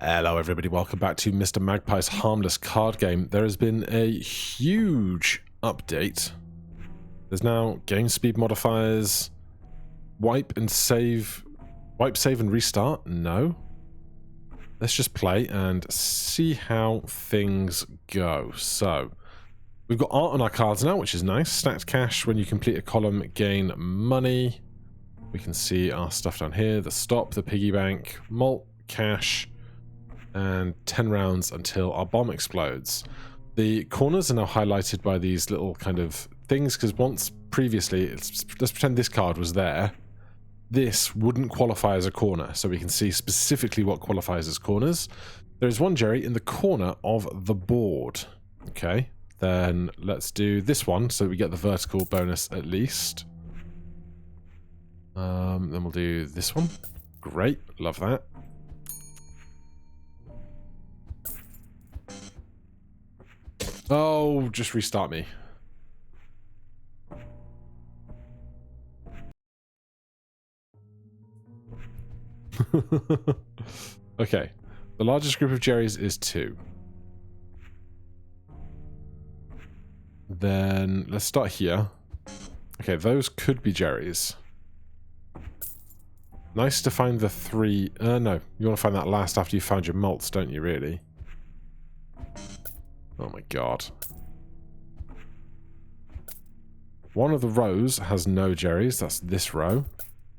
Hello everybody, welcome back to Mr. Magpie's Harmless card game. There has been a huge update. There's now game speed modifiers, wipe, save and restart. No. Let's just play and see how things go. So, we've got art on our cards now, which is nice. Stacked cash, when you complete a column, gain money. We can see our stuff down here, the stop, the piggy bank, malt, cash, and 10 rounds until our bomb explodes. The corners are now highlighted by these little kind of things, because once previously, let's pretend this card was there, this wouldn't qualify as a corner, so we can see specifically what qualifies as corners. There is one Jerry in the corner of the board. Okay, then let's do this one so we get the vertical bonus at least. Then we'll do this one. Great, love that. Oh, just restart me. Okay, the largest group of Jerrys is 2. Then let's start here. Okay, those could be Jerrys. Nice to find the 3. No, you want to find that last after you found your malts, don't you, really? Oh my god. One of the rows has no Jerrys. That's this row.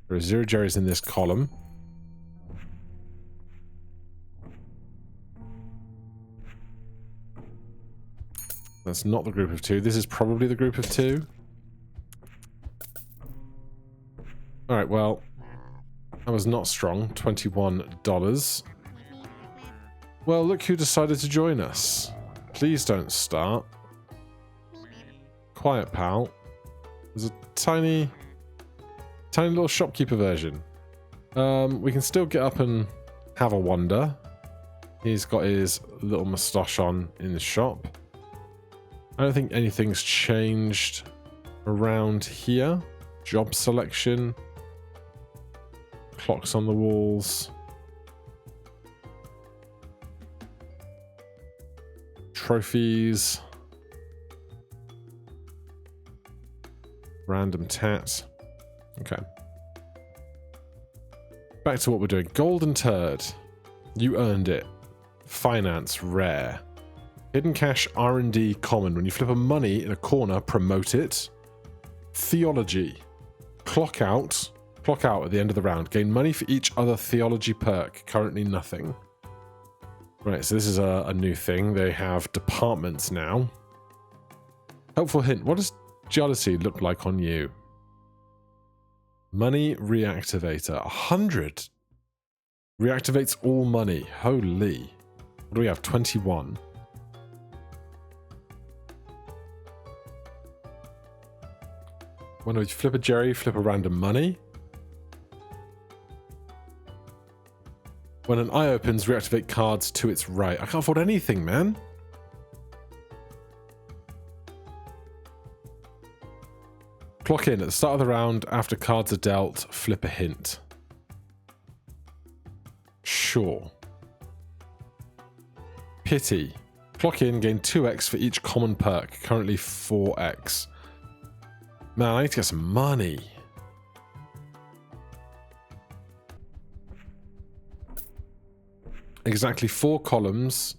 There are 0 Jerrys in this column. That's not the group of 2. This is probably the group of 2. Alright, well, that was not strong. $21. Well, look who decided to join us. Please don't start. Quiet, pal. There's a tiny little shopkeeper version. We can still get up and have a wander. He's got his little moustache on in the shop. I don't think anything's changed around here. Job selection. Clocks on the walls. Trophies. Random tat. Okay. Back to what we're doing. Golden turd. You earned it. Finance rare. Hidden cash R&D common. When you flip a money in a corner, promote it. Theology. Clock out at the end of the round. Gain money for each other theology perk. Currently nothing. Right, so this is a new thing. They have departments now. Helpful hint. What does jealousy look like on you? Money reactivator. 100. Reactivates all money. Holy. What do we have? 21. When you flip a Jerry, flip a random money. When an eye opens, reactivate cards to its right. I can't afford anything, man. Clock in. At the start of the round, after cards are dealt, flip a hint. Sure. Pity. Clock in, gain 2x for each common perk. Currently 4x. Man, I need to get some money. Exactly 4 columns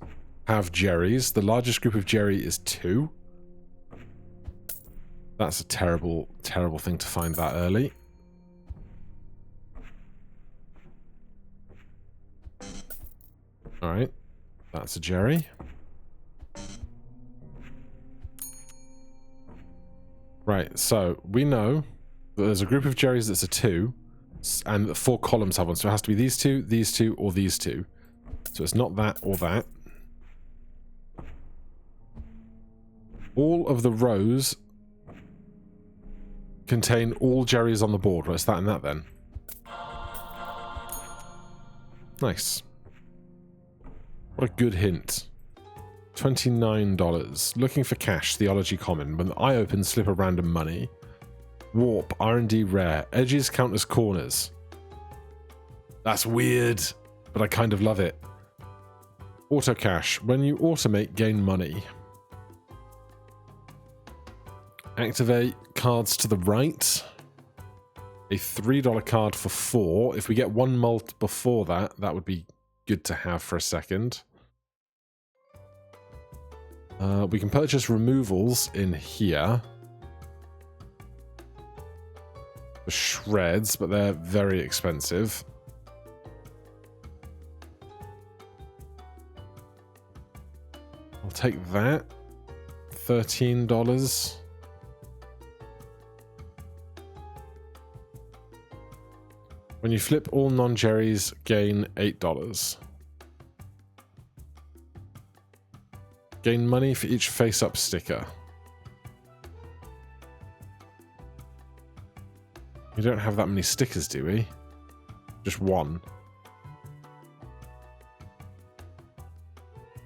have Jerrys. The largest group of Jerry is 2. That's a terrible, terrible thing to find that early. Alright. That's a Jerry. Right, so we know that there's a group of Jerrys that's a 2, and 4 columns have one. So it has to be these 2, or these 2. So it's not that or that. All of the rows contain all Jerrys on the board. Right, it's that and that then. Nice. What a good hint. $29. Looking for cash. Theology common. When the eye opens, slip a random money. Warp. R&D rare. Edges count as corners. That's weird, but I kind of love it. Auto cash. When you automate, gain money. Activate cards to the right. A $3 card for 4. If we get one mult before that, that would be good to have for a second. We can purchase removals in here. For shreds, but they're very expensive. I'll take that. $13. When you flip all non-Jerrys, gain $8. Gain money for each face-up sticker. We don't have that many stickers, do we? Just one.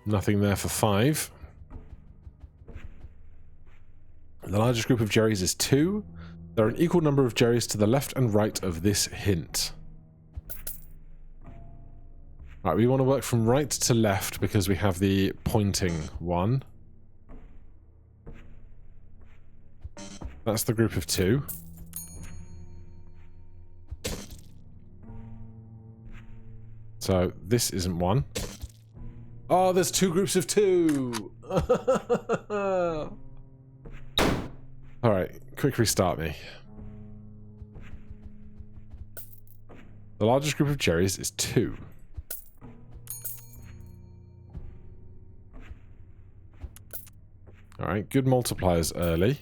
Nothing there for 5. The largest group of Jerrys is 2. There are an equal number of Jerrys to the left and right of this hint. Right, we want to work from right to left because we have the pointing one. That's the group of 2. So this isn't one. Oh, there's 2 groups of 2! Alright, quick restart me. The largest group of Jerrys is 2. Alright, good multipliers early.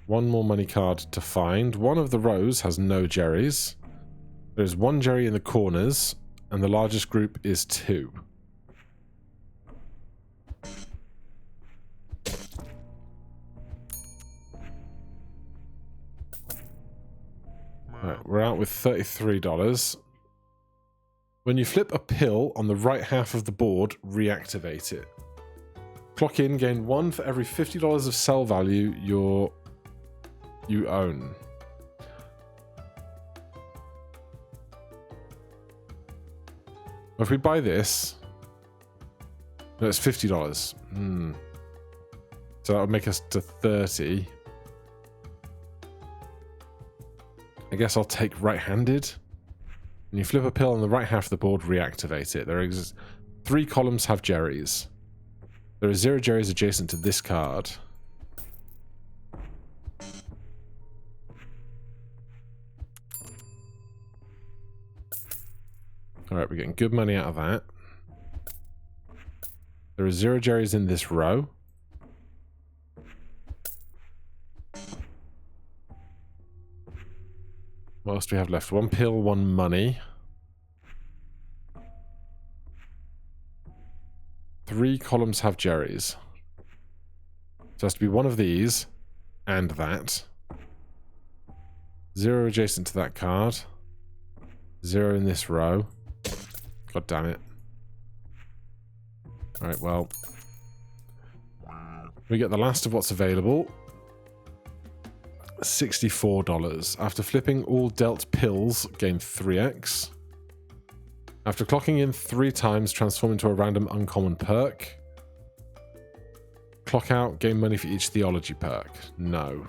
One more money card to find. One of the rows has no Jerrys. There's 1 Jerry in the corners, and the largest group is 2. Alright, we're out with $33. When you flip a pill on the right half of the board, reactivate it. Clock in, gain 1 for every $50 of sell value you own. If we buy this, no, it's $50. So that would make us to 30. I guess I'll take right-handed. When you flip a pill on the right half of the board, reactivate it. There exists 3 columns have Jerrys. There are 0 Jerrys adjacent to this card. Alright, we're getting good money out of that. There are 0 Jerrys in this row. What else do we have left? 1 pill, 1 money. 3 columns have Jerrys. So it has to be one of these and that. 0 adjacent to that card. 0 in this row. God damn it. Alright, well. We get the last of what's available. $64. After flipping all dealt pills, gain 3x. After clocking in 3 times, transform into a random uncommon perk. Clock out, gain money for each theology perk. No.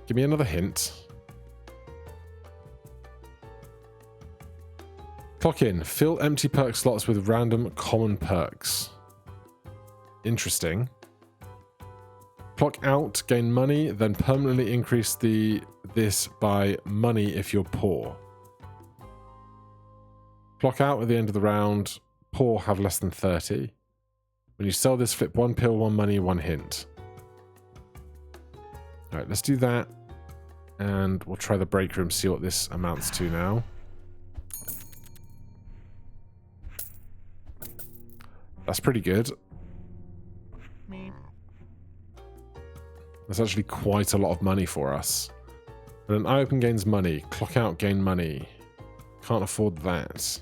Give me another hint. Clock in. Fill empty perk slots with random common perks. Interesting. Clock out, gain money, then permanently increase this by money if you're poor. Clock out at the end of the round. Poor have less than 30. When you sell this, flip 1 pill, 1 money, 1 hint. Alright, let's do that. And we'll try the break room, see what this amounts to now. That's pretty good. That's actually quite a lot of money for us. But an eye open gains money. Clock out, gain money. Can't afford that.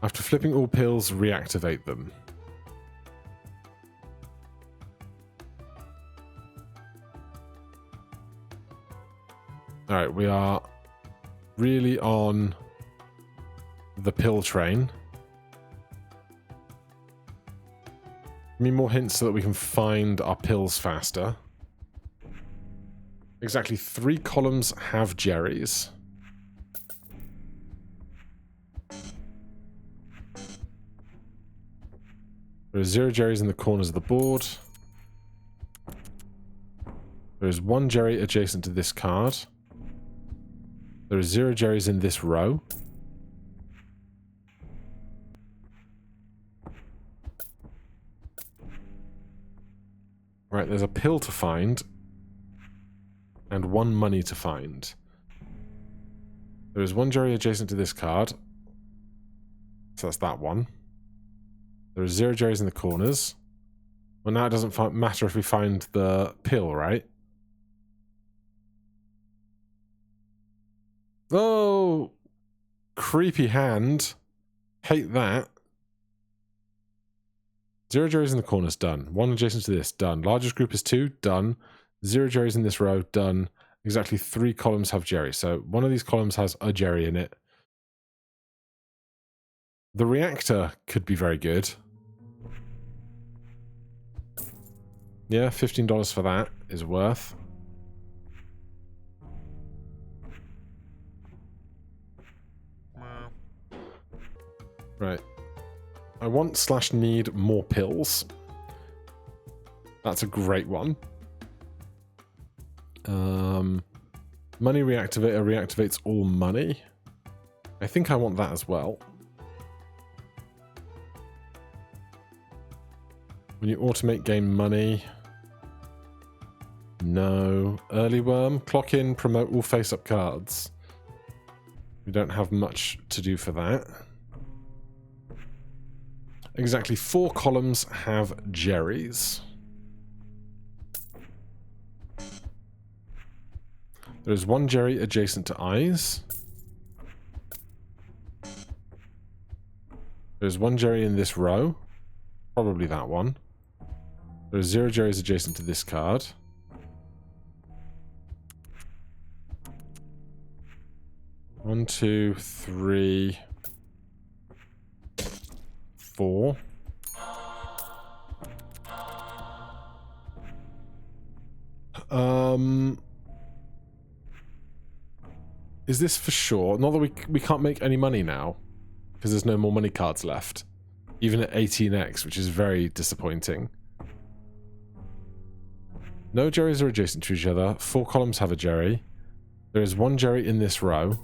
After flipping all pills, reactivate them. Alright, we are really on the pill train. Give me more hints so that we can find our pills faster. Exactly 3 columns have Jerry's. There are 0 Jerry's in the corners of the board. There is 1 Jerry adjacent to this card. There are 0 Jerry's in this row. Right, there's a pill to find. And 1 money to find. There is 1 Jerry adjacent to this card. So that's that one. There are 0 Jerry's in the corners. Well, now it doesn't matter if we find the pill, right? Oh! Creepy hand. Hate that. 0 Jerry's in the corners, done. 1 adjacent to this, done. Largest group is 2, done. 0 Jerry's in this row, done. Exactly 3 columns have Jerry. So one of these columns has a Jerry in it. The reactor could be very good. Yeah, $15 for that is worth. Right. I want / need more pills. That's a great one. Money reactivator reactivates all money. I think I want that as well. When you automate, gain money. No. Early worm. Clock in, promote all face-up cards. We don't have much to do for that. Exactly 4 columns have Jerry's. There's 1 Jerry adjacent to eyes. There's 1 Jerry in this row. Probably that one. There's 0 Jerry's adjacent to this card. One, 2, 3, 4. Is this for sure? Not that we can't make any money now, because there's no more money cards left. Even at 18x, which is very disappointing. No Jerry's are adjacent to each other. 4 columns have a Jerry. There is 1 Jerry in this row.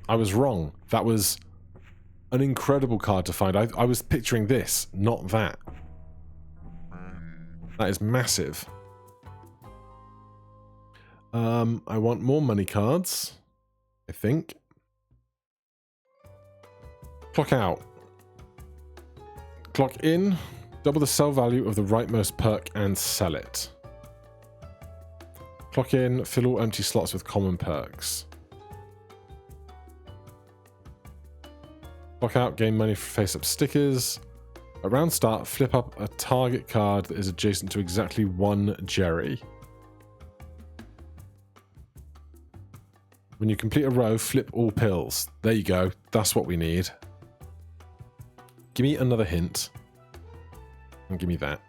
I was wrong. That was an incredible card to find. I was picturing this, not that. That is massive. I want more money cards, I think. Clock out. Clock in. Double the sell value of the rightmost perk and sell it. Clock in. Fill all empty slots with common perks. Clock out. Gain money for face-up stickers. At round start, flip up a target card that is adjacent to exactly 1 Jerry. When you complete a row, flip all pills. There you go. That's what we need. Give me another hint. And give me that.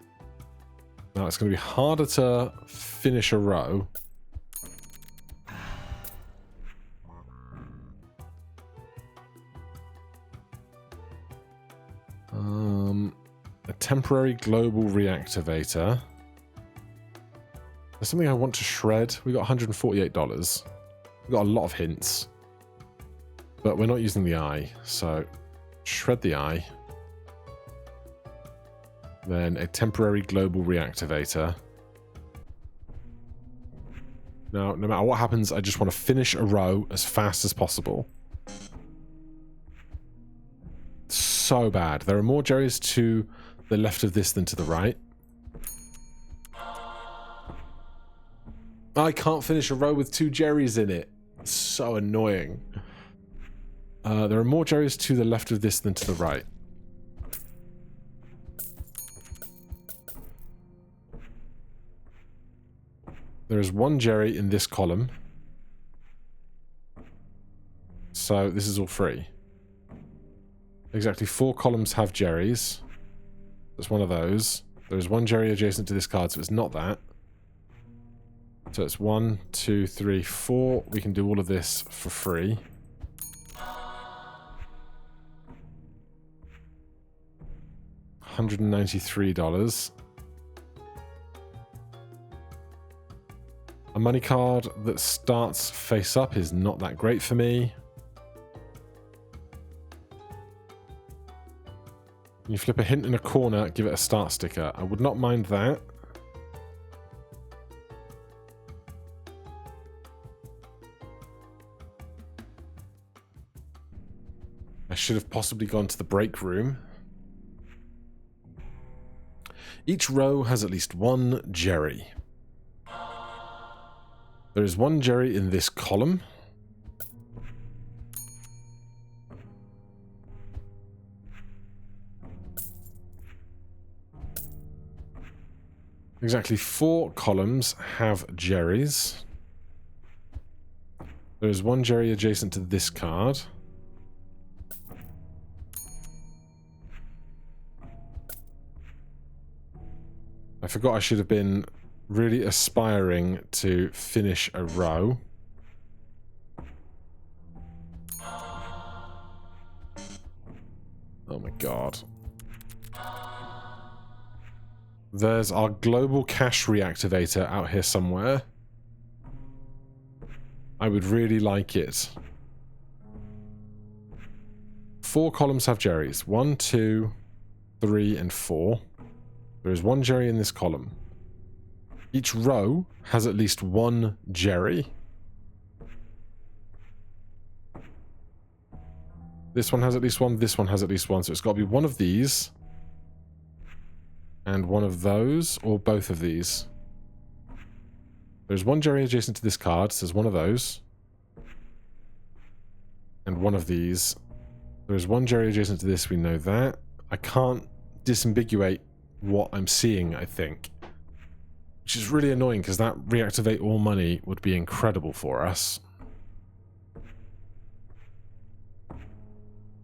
Now it's going to be harder to finish a row. A temporary global reactivator. There's something I want to shred. We got $148. We got a lot of hints. But we're not using the eye, so shred the eye. Then a temporary global reactivator. Now, no matter what happens, I just want to finish a row as fast as possible. So bad. There are more Jerry's to the left of this than to the right. I can't finish a row with 2 Jerry's in it. So annoying. There are more Jerry's to the left of this than to the right. There is one Jerry in this column. So this is all free. Exactly 4 columns have Jerrys. That's one of those. There is one Jerry adjacent to this card, so it's not that. So it's 1, 2, 3, 4. We can do all of this for free. $193. A money card that starts face up is not that great for me. You flip a hint in a corner, give it a start sticker. I would not mind that. I should have possibly gone to the break room. Each row has at least one Jerry. There is one Jerry in this column. Exactly 4 columns have Jerrys. There is one Jerry adjacent to this card. I forgot I should have been really aspiring to finish a row. Oh my god. There's our global cache reactivator out here somewhere. I would really like it. 4 columns have Jerrys. 1, 2, 3, and 4. There is one Jerry in this column. Each row has at least one Jerry. This one has at least one, this one has at least one, so it's got to be one of these, and one of those, or both of these. There's one Jerry adjacent to this card, so there's one of those, and one of these. There's one Jerry adjacent to this, we know that. I can't disambiguate what I'm seeing, I think. Which is really annoying, because that reactivate all money would be incredible for us.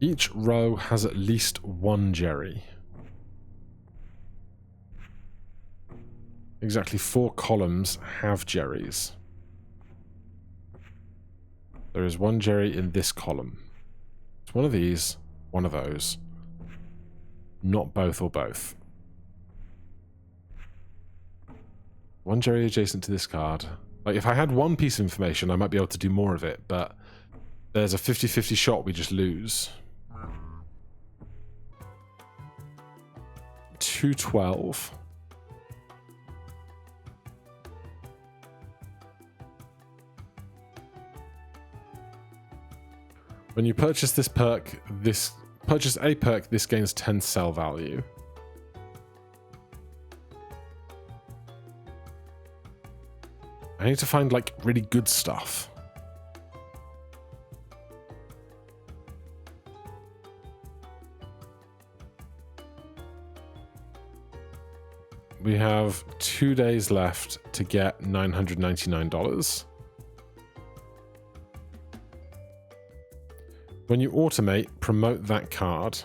Each row has at least one Jerry. Exactly 4 columns have Jerrys. There is one Jerry in this column. It's one of these, one of those. Not both or both. One Jerry adjacent to this card. Like, if I had one piece of information, I might be able to do more of it, but there's a 50-50 shot we just lose. 212. When you purchase this perk, purchase a perk, this gains 10 sell value. I need to find, like, really good stuff. We have 2 days left to get $999. When you automate, promote that card.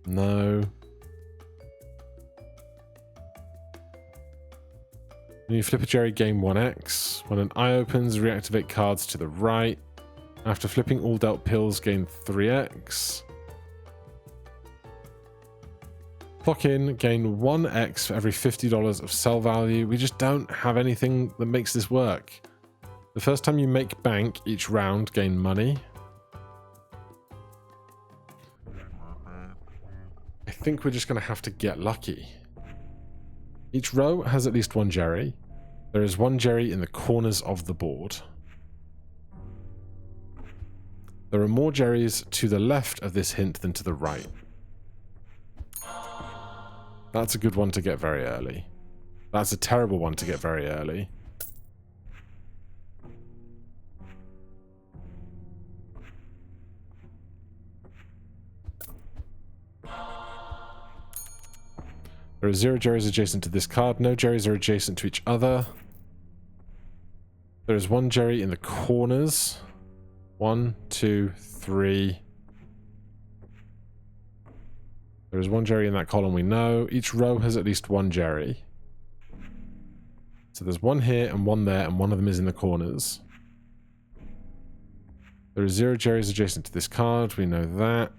No. When you flip a Jerry, gain 1x. When an eye opens, reactivate cards to the right. After flipping all dealt pills, gain 3x. Clock in, gain 1x for every $50 of sell value. We just don't have anything that makes this work. The first time you make bank each round, gain money. I think we're just going to have to get lucky. Each row has at least one Jerry. There is one Jerry in the corners of the board. There are more Jerrys to the left of this hint than to the right. That's a good one to get very early. That's a terrible one to get very early. There are 0 Jerrys adjacent to this card. No Jerrys are adjacent to each other. There is one Jerry in the corners. 1, 2, 3. There is one Jerry in that column, we know. Each row has at least one Jerry. So there's one here and one there, and one of them is in the corners. There are 0 Jerrys adjacent to this card, we know that.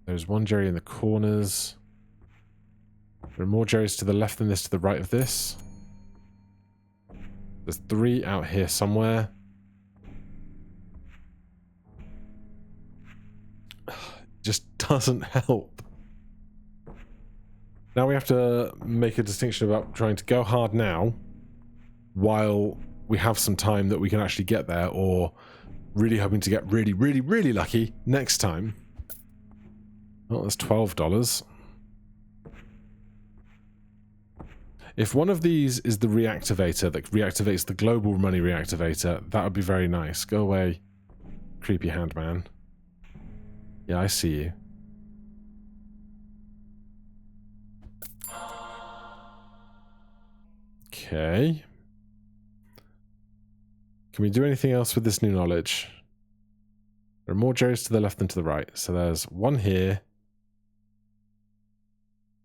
There's one Jerry in the corners. There are more Jerrys to the left than this, to the right of this. There's 3 out here somewhere. Just doesn't help. Now we have to make a distinction about trying to go hard now while we have some time that we can actually get there, or really hoping to get really, really, really lucky next time. Oh, that's $12. If one of these is the reactivator that reactivates the global money reactivator, that would be very nice. Go away, creepy hand man. Yeah, I see you. Okay. Can we do anything else with this new knowledge? There are more Jerrys to the left than to the right. So there's one here.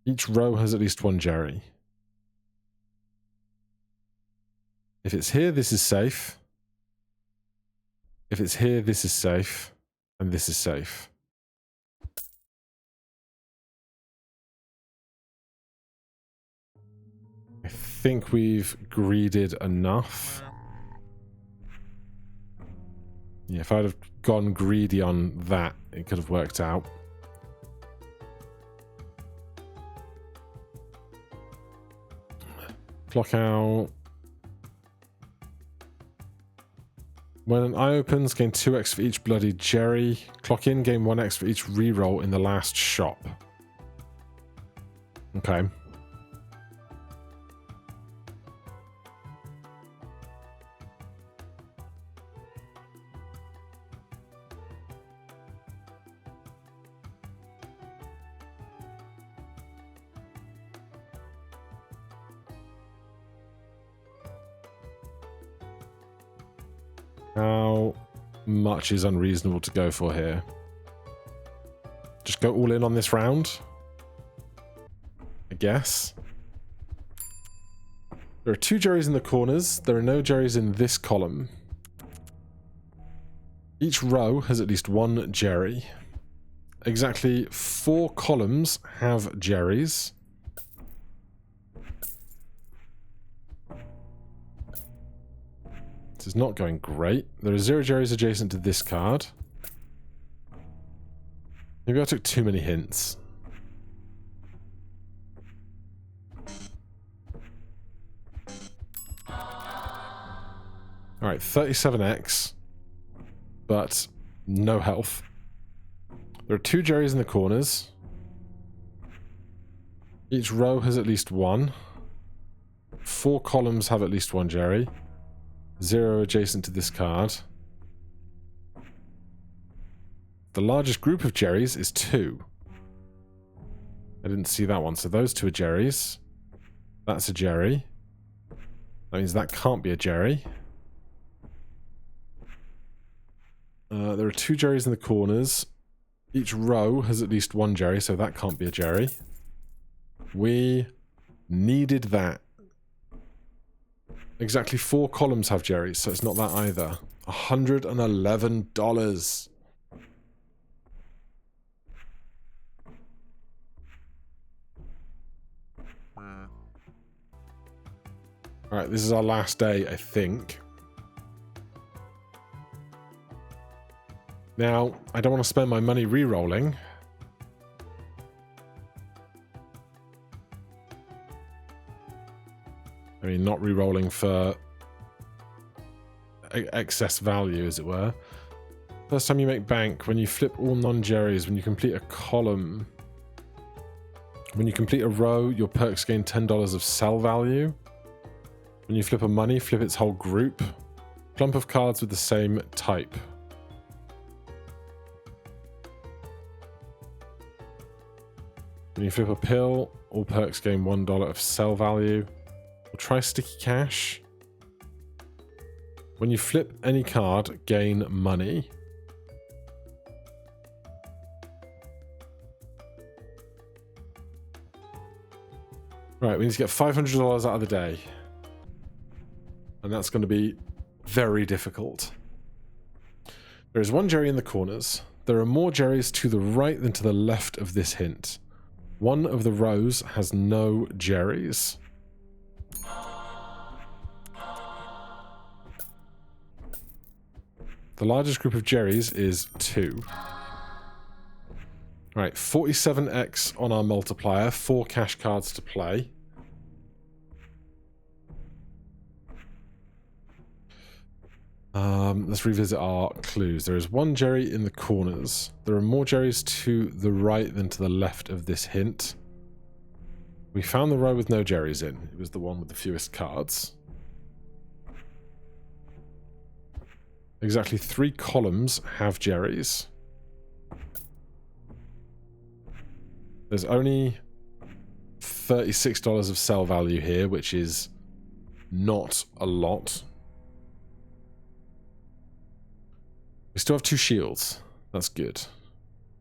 Each row has at least one Jerry. If it's here, this is safe. If it's here, this is safe. And this is safe. I think we've greeded enough. Yeah, if I'd have gone greedy on that, it could have worked out. Clock out. When an eye opens, gain 2x for each bloody Jerry. Clock in, gain 1x for each reroll in the last shop. Okay. How much is unreasonable to go for here? Just go all in on this round, I guess. There are 2 Jerrys in the corners. There are no Jerrys in this column. Each row has at least one Jerry. Exactly 4 columns have Jerrys. This is not going great. There are 0 Jerrys adjacent to this card. Maybe I took too many hints. Alright, 37x. But no health. There are 2 Jerrys in the corners. Each row has at least one. 4 columns have at least one Jerry. 0 adjacent to this card. The largest group of Jerrys is 2. I didn't see that one, so those 2 are Jerrys. That's a Jerry. That means that can't be a Jerry. There are 2 Jerrys in the corners. Each row has at least one Jerry, so that can't be a Jerry. We needed that. Exactly 4 columns have Jerrys, so it's not that either. $111. Alright, this is our last day, I think. Now, I don't want to spend my money re-rolling. I mean, not re-rolling for excess value, as it were. First time you make bank, when you flip all non-Jerrys, when you complete a column. When you complete a row, your perks gain $10 of sell value. When you flip a money, flip its whole group. Clump of cards with the same type. When you flip a pill, all perks gain $1 of sell value. We'll try sticky cash. When you flip any card, gain money. Right, we need to get $500 out of the day. And that's going to be very difficult. There is one Jerry in the corners. There are more Jerrys to the right than to the left of this hint. One of the rows has no Jerrys. The largest group of Jerrys is 2. Right, 47x on our multiplier, 4 cash cards to play. Let's revisit our clues. There is one Jerry in the corners. There are more Jerrys to the right than to the left of this hint. We found the row with no Jerrys in. It was the one with the fewest cards. Exactly 3 columns have Jerrys. There's only $36 of sell value here, which is not a lot. We still have 2 shields. That's good.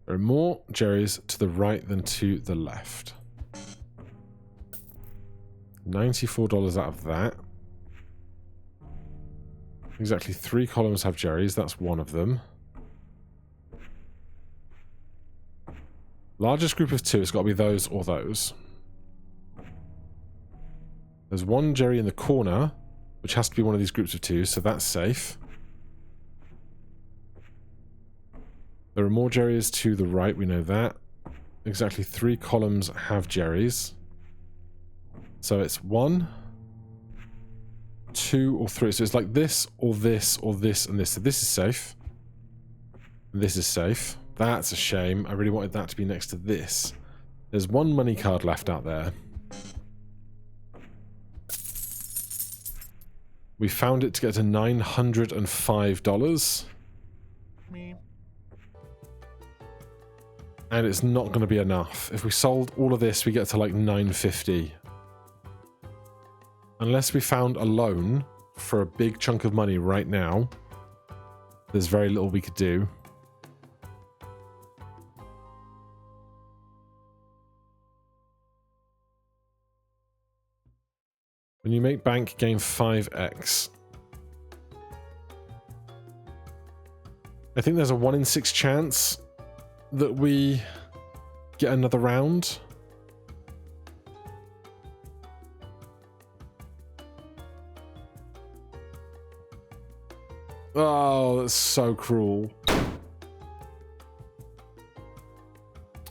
There are more Jerrys to the right than to the left. $94 out of that. Exactly 3 columns have Jerrys. That's one of them. Largest group of 2, it's got to be those or those. There's one Jerry in the corner, which has to be one of these groups of 2, so that's safe. There are more Jerrys to the right, we know that. Exactly 3 columns have Jerrys. So it's 1, 2, or 3. So it's like this, or this, or this, and this. So this is safe. And this is safe. That's a shame. I really wanted that to be next to this. There's one money card left out there. We found it to get to $905. And it's not going to be enough. If we sold all of this, we get to like $950. Unless we found a loan for a big chunk of money right now, there's very little we could do. When you make bank, gain 5x. I think there's a 1 in 6 chance that we get another round. Oh, that's so cruel.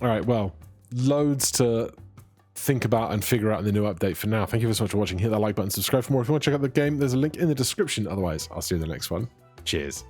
Alright, well, loads to think about and figure out in the new update for now. Thank you so much for watching. Hit that like button, subscribe for more. If you want to check out the game, there's a link in the description. Otherwise, I'll see you in the next one. Cheers.